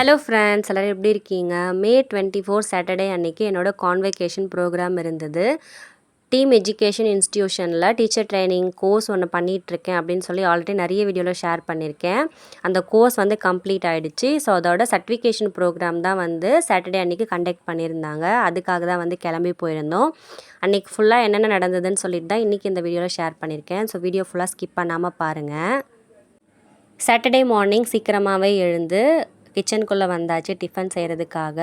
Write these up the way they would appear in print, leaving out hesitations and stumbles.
Hello friends, எல்லோரும் எப்படி இருக்கீங்க? மே 24 சாட்டர்டே அன்றைக்கி என்னோடய கான்வெகேஷன் ப்ரோக்ராம் இருந்தது. டீம் எஜுகேஷன் இன்ஸ்டிடியூஷனில் டீச்சர் ட்ரைனிங் கோர்ஸ் ஒன்று பண்ணிகிட்ருக்கேன் அப்படின்னு சொல்லி ஆல்ரெடி நிறைய வீடியோவில் ஷேர் பண்ணியிருக்கேன். அந்த கோர்ஸ் வந்து கம்ப்ளீட் ஆகிடுச்சு. ஸோ அதோட சர்டிஃபிகேஷன் ப்ரோக்ராம் தான் வந்து சாட்டர்டே அன்றைக்கி கண்டக்ட் பண்ணியிருந்தாங்க. அதுக்காக தான் வந்து கிளம்பி போயிருந்தோம். அன்றைக்கி ஃபுல்லாக என்னென்ன நடந்ததுன்னு சொல்லிட்டு தான் இன்றைக்கி இந்த வீடியோவில் ஷேர் பண்ணியிருக்கேன். ஸோ வீடியோ ஃபுல்லாக ஸ்கிப் பண்ணாமல் பாருங்கள். சாட்டர்டே மார்னிங் சீக்கிரமாகவே எழுந்து கிச்சனுக்குள்ளே வந்தாச்சு டிஃபன் செய்கிறதுக்காக.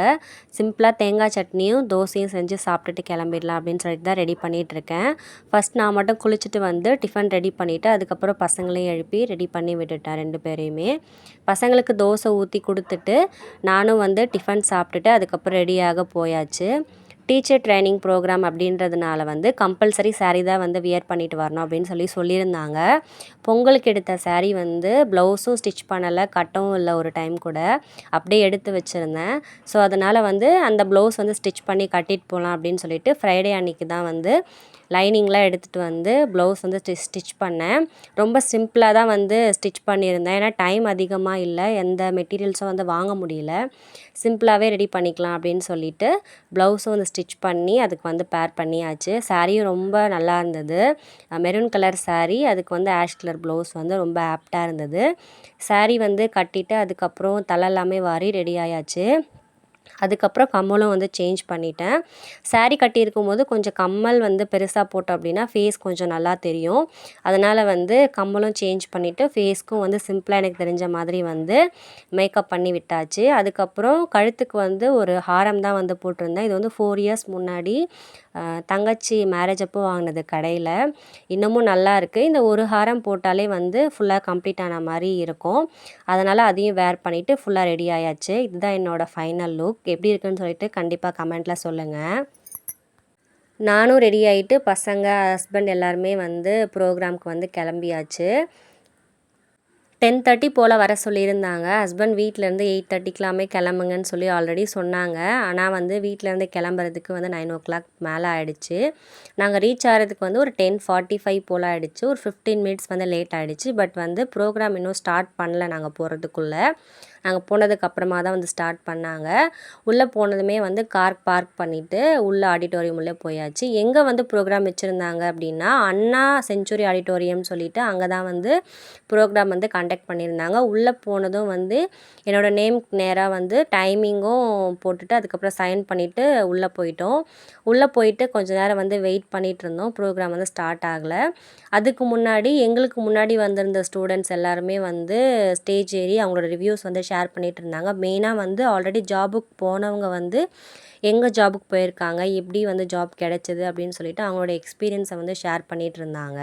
சிம்பிளாக தேங்காய் சட்னியும் தோசையும் செஞ்சு சாப்பிட்டுட்டு கிளம்பிடலாம் அப்படின்னு சொல்லிட்டு தான் ரெடி பண்ணிகிட்ருக்கேன். ஃபஸ்ட் நான் மட்டும் குளிச்சுட்டு வந்து டிஃபன் ரெடி பண்ணிவிட்டு அதுக்கப்புறம் பசங்களையும் எழுப்பி ரெடி பண்ணி விட்டுட்டேன் 2 பேரையுமே. பசங்களுக்கு தோசை ஊற்றி கொடுத்துட்டு நானும் வந்து டிஃபன் சாப்பிட்டுட்டு அதுக்கப்புறம் ரெடியாக போயாச்சு. டீச்சர் ட்ரைனிங் ப்ரோக்ராம் அப்படின்றதுனால வந்து கம்பல்சரி சாரீ தான் வந்து வியர் பண்ணிட்டு வரணும் அப்படின்னு சொல்லியிருந்தாங்க. பொங்கலுக்கு எடுத்த சாரீ வந்து ப்ளவுஸும் ஸ்டிச் பண்ணலை, கட்டவும் இல்லை ஒரு டைம் கூட. அப்படியே எடுத்து வச்சுருந்தேன். ஸோ அதனால் வந்து அந்த ப்ளவுஸ் வந்து ஸ்டிச் பண்ணி கட்டிட்டு போகலாம் அப்படின்னு சொல்லிட்டு ஃப்ரைடே அன்றைக்கி தான் வந்து லைனிங்லாம் எடுத்துகிட்டு வந்து ப்ளவுஸ் வந்து ஸ்டிச் பண்ணேன். ரொம்ப சிம்பிளாக தான் வந்து ஸ்டிச் பண்ணியிருந்தேன். ஏன்னா டைம் அதிகமாக இல்லை, எந்த மெட்டீரியல்ஸும் வந்து வாங்க முடியல. சிம்பிளாகவே ரெடி பண்ணிக்கலாம் அப்படின்னு சொல்லிட்டு ப்ளவுஸும் வந்து ஸ்டிச் பண்ணி அதுக்கு வந்து பேர் பண்ணியாச்சு. சாரியும் ரொம்ப நல்லா இருந்தது. மெரூன் கலர் சாரீ, அதுக்கு வந்து ஆஷ் கலர் ப்ளவுஸ் வந்து ரொம்ப ஆப்டாக இருந்தது. சாரீ வந்து கட்டிட்டு அதுக்கப்புறம் தலை எல்லாமே வாரி ரெடி ஆயாச்சு. அதுக்கப்புறம் கம்மலும் வந்து சேஞ்ச் பண்ணிட்டேன். சாரீ கட்டியிருக்கும் போது கொஞ்சம் கம்மல் வந்து பெருசாக போட்டோம் அப்படின்னா ஃபேஸ் கொஞ்சம் நல்லா தெரியும். அதனால் வந்து கம்மலும் சேஞ்ச் பண்ணிவிட்டு ஃபேஸ்க்கும் வந்து சிம்பிளாக எனக்கு தெரிஞ்ச மாதிரி வந்து மேக்கப் பண்ணி விட்டாச்சு. அதுக்கப்புறம் கழுத்துக்கு வந்து ஒரு ஹாரம் தான் வந்து போட்டிருந்தேன். இது வந்து 4 இயர்ஸ் முன்னாடி தங்கச்சி மேரேஜ் அப்போ வாங்கினது கடையில். இன்னமும் நல்லா இருக்குது. இந்த ஒரு ஹாரம் போட்டாலே வந்து ஃபுல்லாக கம்ப்ளீட் ஆன மாதிரி இருக்கும். அதனால் அதையும் வேர் பண்ணிவிட்டு ஃபுல்லாக ரெடி ஆயாச்சு. இதுதான் என்னோடய ஃபைனல் லுக். எப்படி இருக்குன்னு சொல்லிட்டு கண்டிப்பாக கமெண்ட்டில் சொல்லுங்கள். நானும் ரெடி ஆகிட்டு பசங்க ஹஸ்பண்ட் எல்லாருமே வந்து ப்ரோக்ராம்க்கு வந்து கிளம்பியாச்சு. 10:30 போல் வர சொல்லியிருந்தாங்க. ஹஸ்பண்ட் வீட்டிலேருந்து 8:30க்கெலாமே கிளம்புங்கன்னு சொல்லி ஆல்ரெடி சொன்னாங்க. ஆனால் வந்து வீட்டிலேருந்து கிளம்புறதுக்கு வந்து 9:00 மேலே ஆகிடுச்சு. நாங்கள் ரீச் ஆகிறதுக்கு வந்து ஒரு 10:45 போல் ஆகிடுச்சு. ஒரு 15 மினிட்ஸ் வந்து லேட் ஆகிடுச்சு. பட் வந்து ப்ரோக்ராம் இன்னும் ஸ்டார்ட் பண்ணல. நாங்கள் போகிறதுக்குள்ளே நாங்கள் போனதுக்கப்புறமா தான் வந்து ஸ்டார்ட் பண்ணாங்க. உள்ளே போனதுமே வந்து கார் பார்க் பண்ணிவிட்டு உள்ளே ஆடிட்டோரியம் உள்ளே போயாச்சு. எங்கே வந்து ப்ரோக்ராம் வச்சுருந்தாங்க அப்படின்னா அண்ணா செஞ்சுரி ஆடிட்டோரியம் சொல்லிவிட்டு அங்கே தான் வந்து ப்ரோக்ராம் வந்து கண்டக்ட் பண்ணியிருந்தாங்க. உள்ளே போனதும் வந்து என்னோடய நேம்க்கு நேராக வந்து டைமிங்கும் போட்டுட்டு அதுக்கப்புறம் சைன் பண்ணிவிட்டு உள்ளே போயிட்டோம். உள்ளே போயிட்டு கொஞ்ச நேரம் வந்து வெயிட் பண்ணிகிட்டு இருந்தோம். ப்ரோக்ராம் வந்து ஸ்டார்ட் ஆகலை. அதுக்கு முன்னாடி எங்களுக்கு முன்னாடி வந்திருந்த ஸ்டூடெண்ட்ஸ் எல்லாருமே வந்து ஸ்டேஜ் ஏறி அவங்களோட ரிவ்யூஸ் வந்து ஷேர் பண்ணிகிட்டு இருந்தாங்க. மெயினாக வந்து ஆல்ரெடி ஜாபுக்கு போனவங்க வந்து எங்கே ஜாபுக்கு போயிருக்காங்க, எப்படி வந்து ஜாப் கிடைச்சது அப்படின்னு சொல்லிட்டு அவங்களோட எக்ஸ்பீரியன்ஸை வந்து ஷேர் பண்ணிகிட்டு இருந்தாங்க.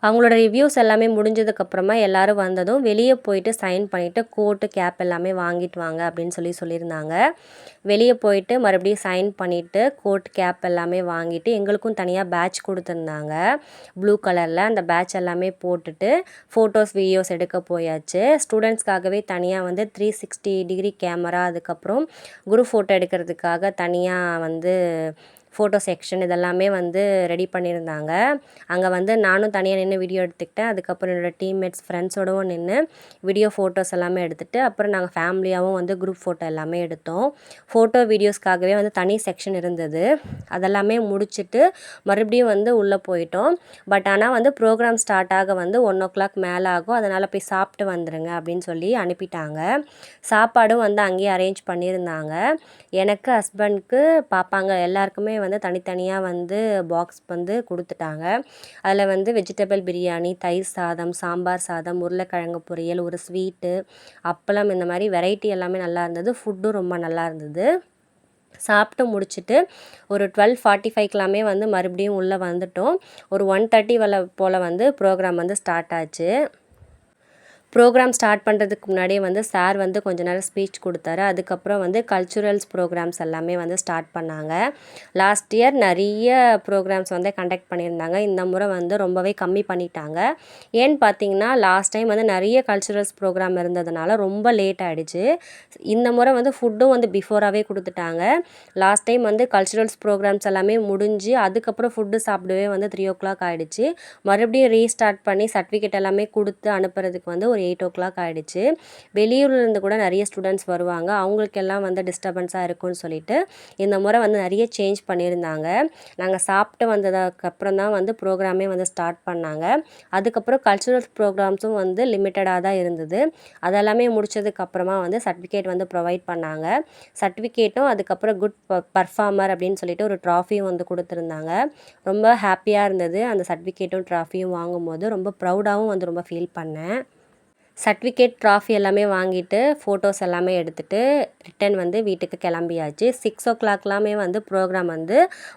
அவங்களோட ரிவ்யூஸ் எல்லாமே முடிஞ்சதுக்கப்புறமா எல்லோரும் வந்ததும் வெளியே போயிட்டு சைன் பண்ணிவிட்டு கோட்டு கேப் எல்லாமே வாங்கிட்டு வாங்க அப்படின்னு சொல்லியிருந்தாங்க. வெளியே போயிட்டு மறுபடியும் சைன் பண்ணிவிட்டு கோட் கேப் எல்லாமே வாங்கிட்டு எங்களுக்கும் தனியாக பேட்ச் கொடுத்துருந்தாங்க ப்ளூ கலரில். அந்த பேட்ச் எல்லாமே போட்டுட்டு ஃபோட்டோஸ் வீடியோஸ் எடுக்க போயாச்சு. ஸ்டூடெண்ட்ஸ்க்காகவே தனியாக வந்து 360 டிகிரி கேமரா, அதுக்கப்புறம் குரூப் ஃபோட்டோ எடுக்கிறதுக்காக தனியாக வந்து ஃபோட்டோ செக்ஷன் இதெல்லாமே வந்து ரெடி பண்ணியிருந்தாங்க. அங்கே வந்து நானும் தனியாக நின்று வீடியோ எடுத்துக்கிட்டேன். அதுக்கப்புறம் என்னோடய டீம்மேட்ஸ் ஃப்ரெண்ட்ஸோடவும் நின்று வீடியோ ஃபோட்டோஸ் எல்லாமே எடுத்துகிட்டு அப்புறம் நாங்கள் ஃபேமிலியாகவும் வந்து குரூப் ஃபோட்டோ எல்லாமே எடுத்தோம். ஃபோட்டோ வீடியோஸ்க்காகவே வந்து தனி செக்ஷன் இருந்தது. அதெல்லாமே முடிச்சுட்டு மறுபடியும் வந்து உள்ளே போயிட்டோம். பட் ஆனால் வந்து ப்ரோக்ராம் ஸ்டார்ட் ஆக வந்து 1:00 மேலே ஆகும். அதனால் போய் சாப்பிட்டு வந்துடுங்க அப்படின்னு சொல்லி அனுப்பிட்டாங்க. சாப்பாடும் வந்து அங்கேயே அரேஞ்ச் பண்ணியிருந்தாங்க. எனக்கு, ஹஸ்பண்ட்க்கு, பாப்பாங்க எல்லாருக்குமே வந்து தனித்தனியாக வந்து பாக்ஸ் வந்து கொடுத்துட்டாங்க. அதில் வந்து வெஜிடபிள் பிரியாணி, தயிர் சாதம், சாம்பார் சாதம், உருளைக்கிழங்கு பொரியல், ஒரு ஸ்வீட்டு, அப்பளம், இந்த மாதிரி வெரைட்டி எல்லாமே நல்லா இருந்தது. ஃபுட்டும் ரொம்ப நல்லா இருந்தது. சாப்பிட்டு முடிச்சுட்டு ஒரு 12:45க்கெலாமே வந்து மறுபடியும் உள்ளே வந்துட்டோம். ஒரு 1:30 போல் வந்து ப்ரோக்ராம் வந்து ஸ்டார்ட் ஆச்சு. ப்ரோக்ராம் ஸ்டார்ட் பண்ணுறதுக்கு முன்னாடியே வந்து சார் வந்து கொஞ்ச நேரம் ஸ்பீச் கொடுத்தாரு. அதுக்கப்புறம் வந்து கல்ச்சுரல்ஸ் ப்ரோக்ராம்ஸ் எல்லாமே வந்து ஸ்டார்ட் பண்ணாங்க. லாஸ்ட் இயர் நிறைய ப்ரோக்ராம்ஸ் வந்து கண்டக்ட் பண்ணியிருந்தாங்க. இந்த முறை வந்து ரொம்பவே கம்மி பண்ணிட்டாங்க. ஏன்னு பார்த்தீங்கன்னா லாஸ்ட் டைம் வந்து நிறைய கல்ச்சுரல்ஸ் ப்ரோக்ராம் இருந்ததுனால ரொம்ப லேட் ஆகிடுச்சு. இந்த முறை வந்து ஃபுட்டும் வந்து பிஃபோராகவே கொடுத்துட்டாங்க. லாஸ்ட் டைம் வந்து கல்ச்சுரல்ஸ் ப்ரோக்ராம்ஸ் எல்லாமே முடிஞ்சு அதுக்கப்புறம் ஃபுட்டு சாப்பிடவே வந்து 3:00 ஆகிடுச்சு. மறுபடியும் ரீஸ்டார்ட் பண்ணி சர்டிஃபிகேட் எல்லாமே கொடுத்து அனுப்புறதுக்கு வந்து ஒரு 8:00 ஆகிடுச்சு. வெளியூர்லேருந்து கூட நிறைய ஸ்டூடெண்ட்ஸ் வருவாங்க, அவங்களுக்கெல்லாம் வந்து டிஸ்டர்பன்ஸாக இருக்கும்னு சொல்லிட்டு இந்த முறை வந்து நிறைய சேஞ்ச் பண்ணியிருந்தாங்க. நாங்கள் சாப்பிட்டு வந்ததுக்கப்புறம் தான் வந்து ப்ரோக்ராமே வந்து ஸ்டார்ட் பண்ணாங்க. அதுக்கப்புறம் கல்ச்சுரல் ப்ரோக்ராம்ஸும் வந்து லிமிட்டடாக தான் இருந்தது. அதெல்லாமே முடிச்சதுக்கப்புறமா வந்து சர்டிஃபிகேட் வந்து ப்ரொவைட் பண்ணாங்க. சர்டிஃபிகேட்டும் அதுக்கப்புறம் குட் பர்ஃபார்மர் அப்படின்னு சொல்லிட்டு ஒரு ட்ராஃபியும் வந்து கொடுத்துருந்தாங்க. ரொம்ப ஹாப்பியாக இருந்தது அந்த சர்டிஃபிகேட்டும் ட்ராஃபியும் வாங்கும்போது. ரொம்ப ப்ரௌடாகவும் வந்து ரொம்ப ஃபீல் பண்ணேன். சர்டிஃபிகேட் ட்ராஃபி எல்லாமே வாங்கிட்டு ஃபோட்டோஸ் எல்லாமே எடுத்துகிட்டு ரிட்டன் வந்து வீட்டுக்கு கிளம்பியாச்சு. 6:00 வந்து ப்ரோக்ராம் வந்து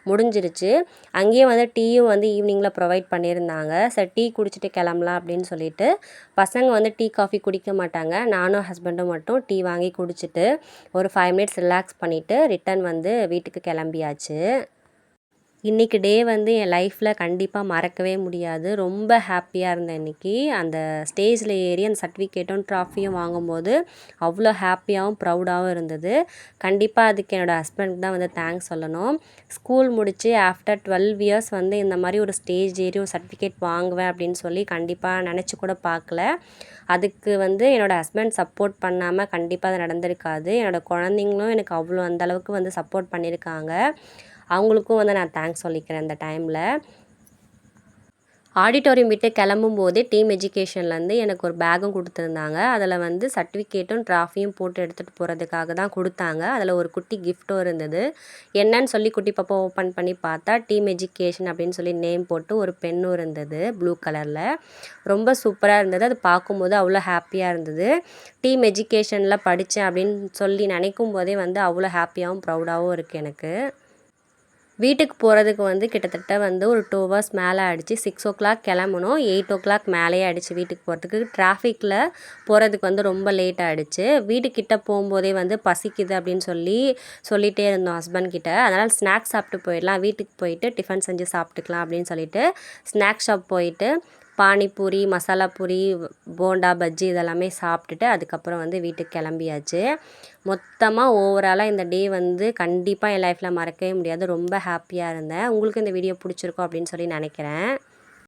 முடிஞ்சிருச்சு. அங்கேயே வந்து டீயும் வந்து ஈவினிங்கில் ப்ரொவைட் பண்ணியிருந்தாங்க. சரி டீ குடிச்சிட்டு கிளம்பலாம் அப்படின்னு சொல்லிட்டு பசங்க வந்து டீ காஃபி குடிக்க மாட்டாங்க. நானும் ஹஸ்பண்டும் மட்டும் டீ வாங்கி குடிச்சிட்டு ஒரு 5 மினிட்ஸ் ரிலாக்ஸ் பண்ணிவிட்டு ரிட்டன் வந்து வீட்டுக்கு கிளம்பியாச்சு. இன்றைக்கி டே வந்து என் லைஃப்பில் கண்டிப்பாக மறக்கவே முடியாது. ரொம்ப ஹாப்பியாக இருந்தேன் இன்றைக்கி. அந்த ஸ்டேஜில் ஏறி அந்த சர்டிஃபிகேட்டும் ட்ராஃபியும் வாங்கும்போது அவ்வளோ ஹாப்பியாகவும் ப்ரௌடாகவும் இருந்தது. கண்டிப்பாக அதுக்கு என்னோடய ஹஸ்பண்டுக்கு தான் வந்து தேங்க்ஸ் சொல்லணும். ஸ்கூல் முடித்து ஆஃப்டர் 12 இயர்ஸ் வந்து இந்த மாதிரி ஒரு ஸ்டேஜ் ஏறி ஒரு சர்டிஃபிகேட் வாங்குவேன் அப்படின்னு சொல்லி கண்டிப்பாக நினச்சி கூட பார்க்கல. அதுக்கு வந்து என்னோடய ஹஸ்பண்ட் சப்போர்ட் பண்ணாமல் கண்டிப்பாக அது நடந்திருக்காது. என்னோடய குழந்தைங்களும் எனக்கு அவ்வளோ அந்தளவுக்கு வந்து சப்போர்ட் பண்ணியிருக்காங்க. அவங்களுக்கும் வந்து நான் தேங்க்ஸ் சொல்லிக்கிறேன் இந்த டைமில். ஆடிட்டோரியம் விட்டு கிளம்பும்போதே டீம் எஜுகேஷன்லேருந்து எனக்கு ஒரு பேக்கும் கொடுத்துருந்தாங்க. அதில் வந்து சர்டிஃபிகேட்டும் ட்ராஃபியும் போட்டு எடுத்துகிட்டு போகிறதுக்காக தான் கொடுத்தாங்க. அதில் ஒரு குட்டி கிஃப்ட்டும் இருந்தது. என்னன்னு சொல்லி குட்டி பாப்பா ஓப்பன் பண்ணி பார்த்தா டீம் எஜுகேஷன் அப்படின்னு சொல்லி நேம் போட்டு ஒரு பென்னும் இருந்தது ப்ளூ கலரில். ரொம்ப சூப்பராக இருந்தது. அது பார்க்கும்போது அவ்வளோ ஹாப்பியாக இருந்தது. டீம் எஜுகேஷனில் படித்தேன் அப்படின்னு சொல்லி நினைக்கும் போதே வந்து அவ்வளோ ஹாப்பியாகவும் ப்ரௌடாகவும் இருக்குது எனக்கு. வீட்டுக்கு போகிறதுக்கு வந்து கிட்டத்தட்ட வந்து ஒரு 2 ஹவர்ஸ் மேலே ஆகிடுச்சு. 6:00 கிளம்புனோம். 8:00 மேலேயே ஆகிடுச்சு வீட்டுக்கு போகிறதுக்கு. டிராஃபிக்கில் போகிறதுக்கு வந்து ரொம்ப லேட் ஆகிடுச்சு. வீட்டுக்கிட்ட போகும்போதே வந்து பசிக்குது அப்படின்னு சொல்லிகிட்டே இருந்தோம் ஹஸ்பண்ட் கிட்ட. அதனால் ஸ்நாக்ஸ் சாப்பிட்டு போயிடலாம், வீட்டுக்கு போயிட்டு டிஃபன் செஞ்சு சாப்பிட்டுக்கலாம் அப்படின்னு சொல்லிட்டு ஸ்நாக்ஸ் ஷாப் போயிட்டு பானிபூரி, மசாலா பூரி, போண்டா, பஜ்ஜி இதெல்லாமே சாப்பிட்டுட்டு அதுக்கப்புறம் வந்து வீட்டுக்கு கிளம்பியாச்சு. மொத்தமாக ஓவராலாக இந்த டே வந்து கண்டிப்பாக என் லைஃப்பில் மறக்கவே முடியாது. ரொம்ப ஹாப்பியாக இருந்தேன். உங்களுக்கு இந்த வீடியோ பிடிச்சிருக்கும் அப்படின்னு சொல்லி நினைக்கிறேன்.